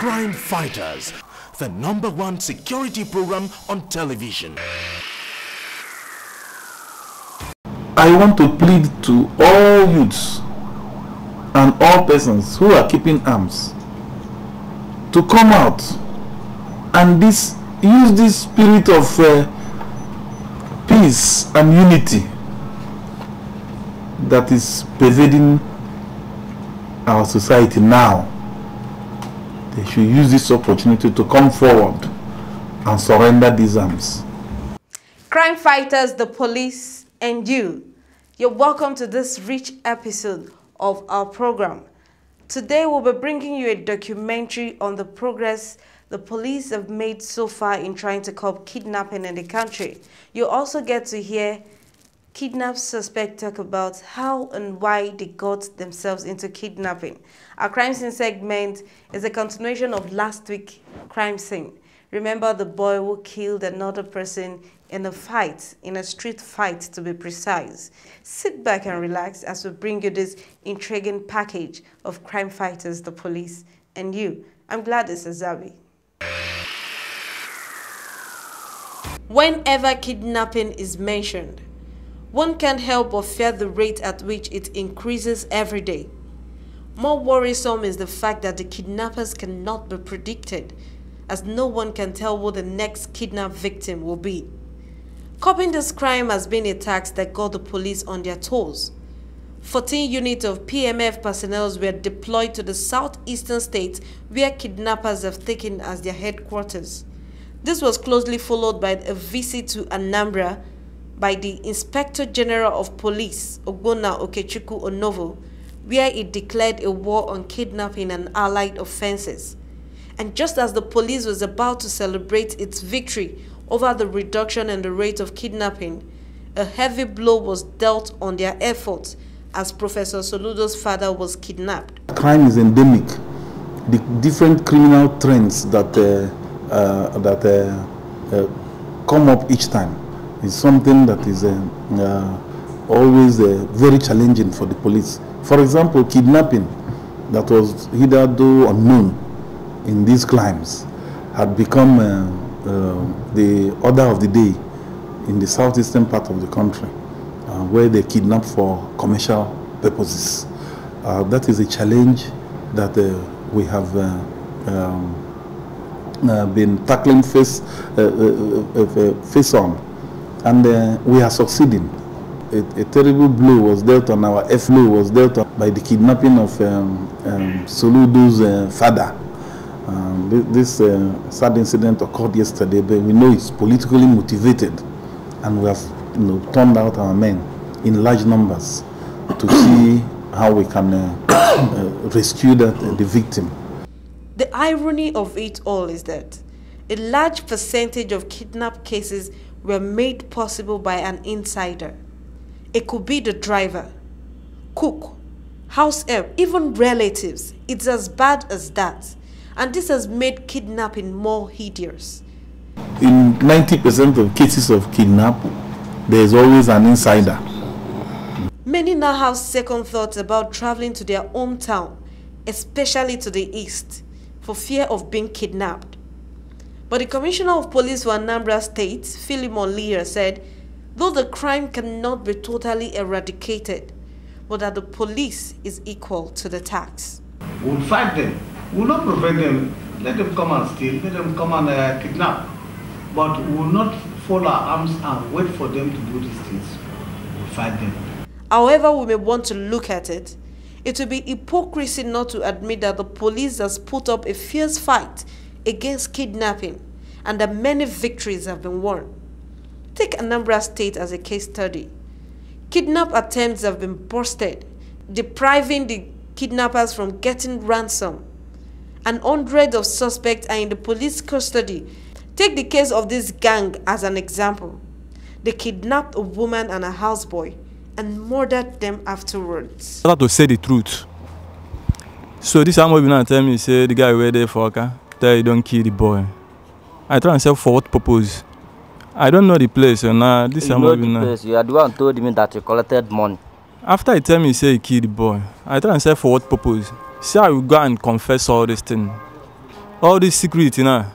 Crime Fighters, the #1 security program on television. I want to plead to all youths and all persons who are keeping arms to come out and use this spirit of peace and unity that is pervading our society now. They should use this opportunity to come forward and surrender these arms. Crime fighters, the police, and you're welcome to this rich episode of our program. Today we'll be bringing you a documentary on the progress the police have made so far in trying to curb kidnapping in the country. You'll also get to hear kidnapped suspects talk about how and why they got themselves into kidnapping. Our crime scene segment is a continuation of last week's crime scene. Remember the boy who killed another person in a fight, in a street fight to be precise. Sit back and relax as we bring you this intriguing package of crime fighters, the police, and you. I'm Gladys Azabi. Whenever kidnapping is mentioned, one can't help but fear the rate at which it increases every day. More worrisome is the fact that the kidnappers cannot be predicted, as no one can tell who the next kidnapped victim will be. Curbing this crime has been a task that got the police on their toes. 14 units of PMF personnel were deployed to the southeastern states where kidnappers have taken as their headquarters. This was closely followed by a visit to Anambra by the Inspector General of Police, Ogbonna Okechukwu Onovo, where he declared a war on kidnapping and allied offenses. And just as the police was about to celebrate its victory over the reduction in the rate of kidnapping, a heavy blow was dealt on their efforts as Professor Soludo's father was kidnapped. Crime is endemic. The different criminal trends that come up each time is something that is always very challenging for the police. For example, kidnapping that was hitherto unknown in these crimes had become the order of the day in the southeastern part of the country, where they kidnap for commercial purposes. That is a challenge that we have been tackling face on, and we are succeeding. A terrible blow was dealt on our F-law was dealt on by the kidnapping of Soludo's father. This sad incident occurred yesterday, but we know it's politically motivated, and we have turned out our men in large numbers to see how we can rescue the victim. The irony of it all is that a large percentage of kidnap cases were made possible by an insider. It could be the driver, cook, house help, even relatives. It's as bad as that. And this has made kidnapping more hideous. In 90% of cases of kidnap, there is always an insider. Many now have second thoughts about traveling to their hometown, especially to the east, for fear of being kidnapped. But the Commissioner of Police for Anambra State, Philemon Lear, said, though the crime cannot be totally eradicated, but that the police is equal to the task. We'll fight them. We'll not prevent them. Let them come and steal. Let them come and kidnap. But we will not fold our arms and wait for them to do these things. We'll fight them. However we may want to look at it, it will be hypocrisy not to admit that the police has put up a fierce fight against kidnapping and that many victories have been won. Take Anambra State as a case study. Kidnap attempts have been busted, depriving the kidnappers from getting ransom, and hundreds of suspects are in the police custody. Take the case of this gang as an example. They kidnapped a woman and a houseboy and murdered them afterwards. I have to say the truth. So this time now tell me, say the guy were there for tell you don't kill the boy. I try and say for what purpose? I don't know the place, so now this time you know the place. You are the one who told me that you collected money. After he tell me say he killed the boy, I try and say for what purpose? See, I will go and confess all this thing. All this security now,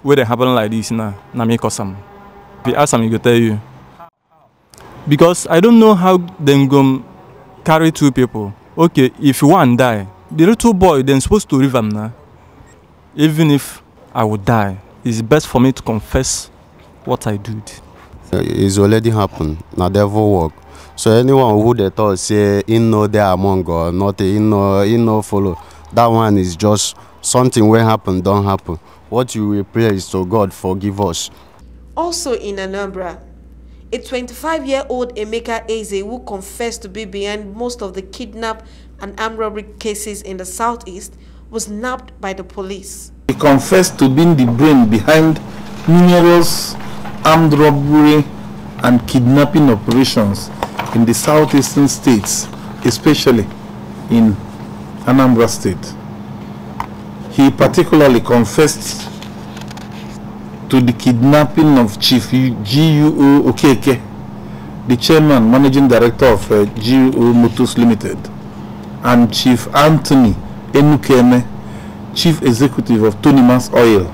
where they happen like this now, na me cause am. If you ask them, he go tell you. Because I don't know how them go carry two people. Okay, if one die, the little boy then supposed to leave him now. Even if I would die, it's best for me to confess what I did. It's already happened. Now devil work. So anyone who they thought say in no there among or not in no follow, that one is just something will happen, don't happen. What you will pray is to God forgive us. Also in Anambra, a 25-year-old Emeka Eze who confessed to be behind most of the kidnap and armed robbery cases in the southeast was nabbed by the police. He confessed to being the brain behind numerous armed robbery and kidnapping operations in the southeastern states, especially in Anambra State. He particularly confessed to the kidnapping of Chief GUO Okeke, the chairman, managing director of GUO Motors Limited, and Chief Anthony Enukeme, chief executive of Tonimas Oil,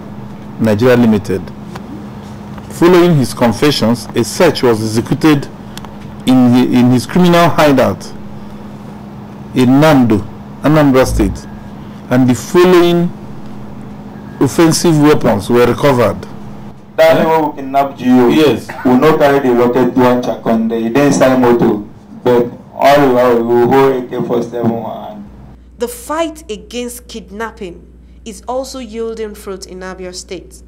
Nigeria Limited. Following his confessions, a search was executed in his criminal hideout in Nando, Anambra State, and the following offensive weapons were recovered. That who kidnapped you, yes, will not carry the rocket one chakonde, he didn't sign motor, but all the while we hold AK-47. The fight against kidnapping is also yielding fruit in Abia State.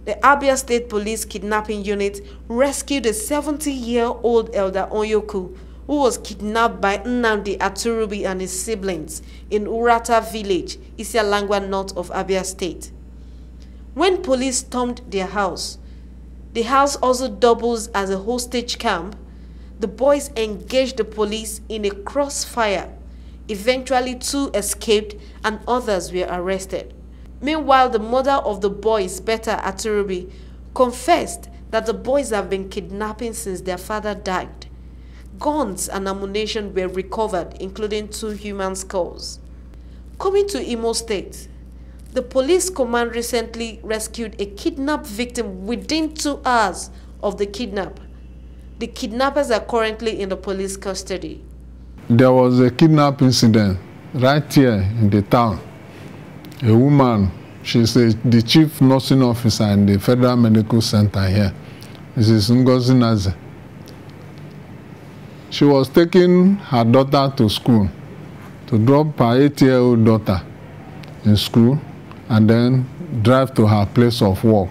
The Abia State Police Kidnapping Unit rescued a 70-year-old elder Onyoku who was kidnapped by Nnamdi Aturubi and his siblings in Urata village, Isialangwa, north of Abia State. When police stormed their house, the house also doubles as a hostage camp. The boys engaged the police in a crossfire. Eventually, 2 escaped and others were arrested. Meanwhile, the mother of the boys, Beta Aturubi, confessed that the boys have been kidnapping since their father died. Guns and ammunition were recovered, including 2 human skulls. Coming to Imo State, the police command recently rescued a kidnapped victim within 2 hours of the kidnap. The kidnappers are currently in the police custody. There was a kidnap incident right here in the town. A woman, she's the chief nursing officer in the Federal Medical Center here. Mrs. Ngozi Naze. She was taking her daughter to school to drop her 8-year-old daughter in school and then drive to her place of work.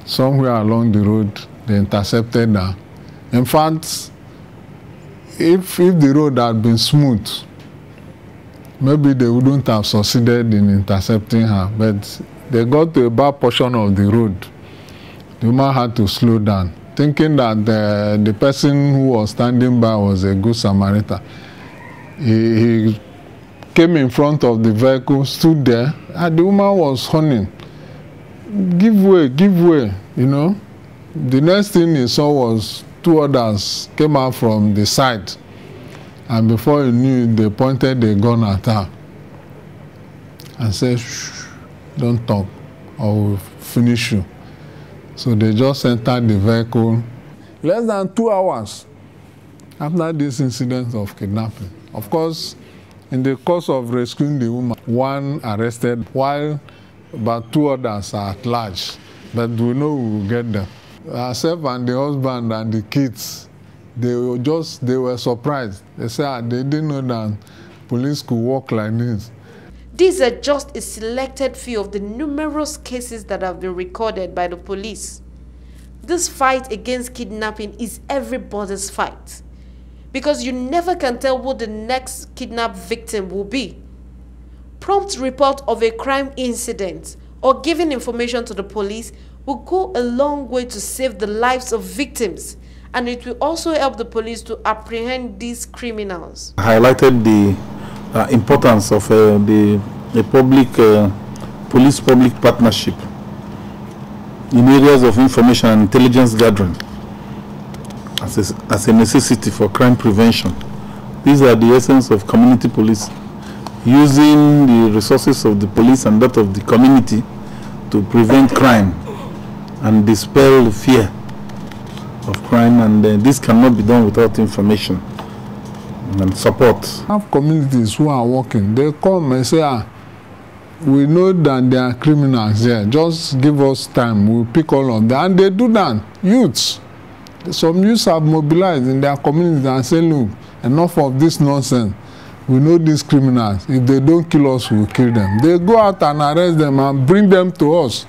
Somewhere along the road, they intercepted her. In fact, if the road had been smooth, maybe they wouldn't have succeeded in intercepting her, but they got to a bad portion of the road. The woman had to slow down, thinking that the person who was standing by was a good Samaritan. He came in front of the vehicle, stood there, and the woman was horning, give way, you know. The next thing he saw was 2 others came out from the side, and before he knew it, they pointed a gun at her and said, "Shh, don't talk, or we'll finish you." So they just entered the vehicle. Less than 2 hours after this incident of kidnapping. Of course, in the course of rescuing the woman, 1 arrested, while about 2 others are at large. But we know we will get them. Herself and the husband and the kids, they were surprised. They said they didn't know that police could work like this. These are just a selected few of the numerous cases that have been recorded by the police. This fight against kidnapping is everybody's fight, because you never can tell who the next kidnapped victim will be. Prompt report of a crime incident or giving information to the police will go a long way to save the lives of victims, and it will also help the police to apprehend these criminals. I highlighted the importance of the police-public partnership in areas of information and intelligence gathering as a necessity for crime prevention. These are the essence of community police using the resources of the police and that of the community to prevent crime and dispel the fear of crime, and this cannot be done without information and support. Have communities who are working, they come and say, we know that there are criminals here, just give us time, we'll pick all of them. And they do that. Youths, some youths have mobilized in their communities and say, look, enough of this nonsense. We know these criminals. If they don't kill us, we'll kill them. They go out and arrest them and bring them to us.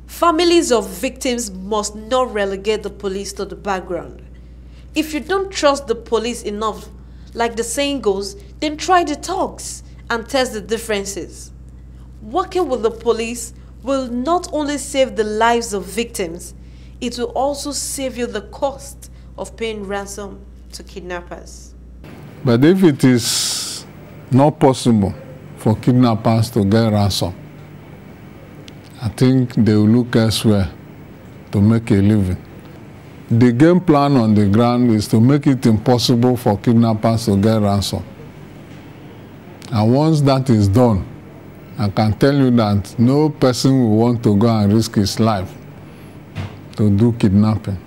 Families of victims must not relegate the police to the background. If you don't trust the police enough, like the saying goes, then try the talks and test the differences. Working with the police will not only save the lives of victims, it will also save you the cost of paying ransom to kidnappers. But if it is not possible for kidnappers to get ransom, I think they will look elsewhere to make a living. The game plan on the ground is to make it impossible for kidnappers to get ransom. And once that is done, I can tell you that no person will want to go and risk his life to do kidnapping.